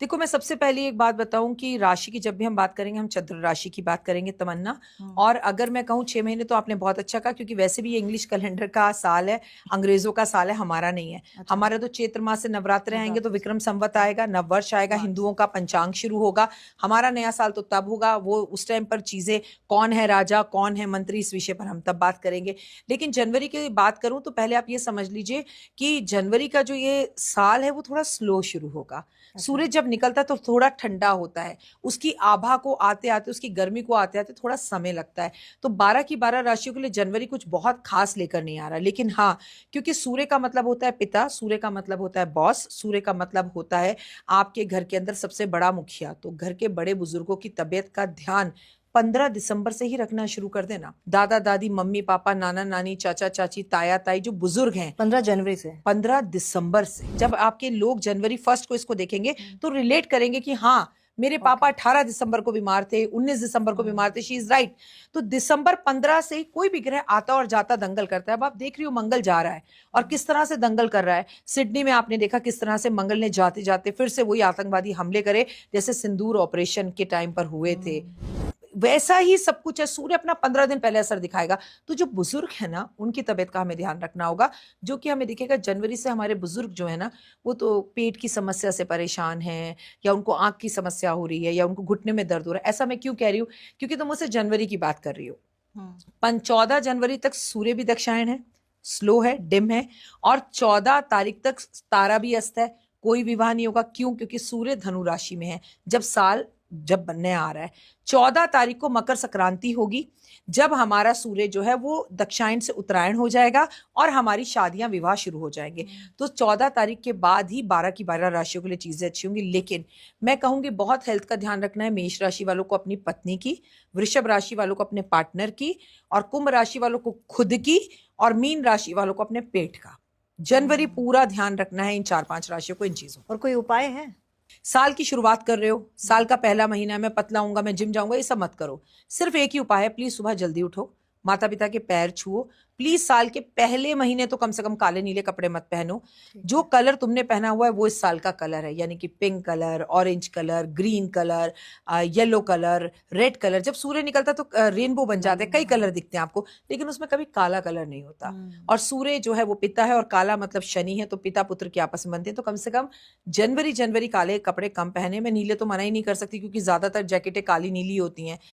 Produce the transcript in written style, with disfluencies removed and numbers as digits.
देखो, मैं सबसे पहले एक बात बताऊं कि राशि की जब भी हम बात करेंगे, हम चंद्र राशि की बात करेंगे, तमन्ना। हम्म। और अगर मैं कहूँ 6 महीने, तो आपने बहुत अच्छा कहा, क्योंकि वैसे भी ये इंग्लिश कैलेंडर का साल है, अंग्रेजों का साल है, हमारा नहीं है। अच्छा। हमारा तो चैत्र मास से नवरात्र आएंगे, तो नवरात्र से विक्रम संवत आएगा, नव वर्ष आएगा, मार्च। हिंदुओं का पंचांग शुरू होगा। हमारा नया साल तो तब होगा, वो उस टाइम पर चीजें, कौन है राजा कौन है मंत्री, इस विषय पर हम तब बात करेंगे। लेकिन जनवरी की बात करूं तो पहले आप ये समझ लीजिए कि जनवरी का जो ये साल है वो थोड़ा स्लो शुरू होगा। अच्छा। सूरज जब निकलता है तो थोड़ा ठंडा होता है, उसकी आभा को आते आते, उसकी गर्मी को आते आते थोड़ा समय लगता है। तो 12 की 12 राशियों के लिए जनवरी कुछ बहुत खास लेकर नहीं आ रहा, लेकिन हाँ, क्योंकि सूर्य का मतलब होता है पिता, सूर्य का मतलब होता है बॉस, सूर्य का मतलब होता है आपके घर के अंदर सबसे बड़ा मुखिया। तो घर के बड़े बुजुर्गों की तबीयत का ध्यान 15 दिसंबर से ही रखना शुरू कर देना। दादा दादी, मम्मी पापा, नाना नानी, चाचा चाची, ताया ताई, जो बुजुर्ग हैं, 15 जनवरी से। 15 दिसंबर से जब आपके लोग जनवरी 1 को इसको देखेंगे हम्म। तो रिलेट करेंगे कि हाँ, मेरे ओके। पापा 18 दिसंबर को बीमार थे, 19 दिसंबर को बीमार थे, हम्म। She is right. तो दिसंबर 15 से ही कोई भी ग्रह आता और जाता दंगल करता है। अब आप देख रही हो मंगल जा रहा है और हम्म। किस तरह से दंगल कर रहा है। सिडनी में आपने देखा किस तरह से मंगल ने जाते जाते फिर से वही आतंकवादी हमले करे, जैसे सिंदूर ऑपरेशन के टाइम पर हुए थे। हम्म। वैसा ही सब कुछ है। सूर्य अपना 15 दिन पहले असर दिखाएगा। तो जो बुजुर्ग है ना, उनकी तबीयत का हमें ध्यान रखना होगा। जो कि हमें दिखेगा जनवरी से, हमारे बुजुर्ग जो है ना, वो तो पेट की समस्या से परेशान हैं, या उनको आंख की समस्या हो रही है, या उनको घुटने में दर्द हो रहा है। ऐसा मैं क्यों कह रही हूँ? क्योंकि तुम मुझसे जनवरी की बात कर रही हो। हम्म। 14 जनवरी तक सूर्य भी दक्षायन है, स्लो है, डिम है। और 14 तारीख तक तारा भी अस्त है। कोई विवाह नहीं होगा। क्यों? क्योंकि सूर्य धनु राशि में है। जब बनने आ रहा है, 14 तारीख को मकर संक्रांति होगी, जब हमारा सूर्य जो है वो दक्षिणायन से उत्तरायण हो जाएगा और हमारी शादियां विवाह शुरू हो जाएंगे। तो 14 तारीख के बाद ही 12 की 12 राशियों के लिए चीजें अच्छी होंगी। लेकिन मैं कहूंगी बहुत हेल्थ का ध्यान रखना है। मेष राशि वालों को अपनी पत्नी की, वृषभ राशि वालों को अपने पार्टनर की, और कुंभ राशि वालों को खुद की, और मीन राशि वालों को अपने पेट का। जनवरी हम्म। पूरा ध्यान रखना है इन 4-5 राशियों को, इन चीजों। और कोई उपाय है? साल की शुरुआत कर रहे हो, साल का पहला महीना है, मैं पतला हूंगा, मैं जिम जाऊंगा, ये सब मत करो। सिर्फ एक ही उपाय है, प्लीज सुबह जल्दी उठो, माता पिता के पैर छुओ। प्लीज साल के पहले महीने तो कम से कम काले नीले कपड़े मत पहनो। ठीक जो है। कलर तुमने पहना हुआ है वो इस साल का कलर है, यानी कि pink colour, orange colour, green colour, yellow colour, red colour. जब सूर्य निकलता तो रेनबो बन जाते हैं, कई कलर दिखते हैं आपको, लेकिन उसमें कभी काला कलर नहीं होता। हम्म। और सूर्य जो है वो पिता है, और काला मतलब शनि है, तो पिता पुत्र की आपस में बनते हैं। तो कम से कम जनवरी जनवरी काले कपड़े कम पहने। मैं नीले तो मना ही नहीं कर सकती, क्योंकि ज्यादातर जैकेटें काली नीली होती हैं,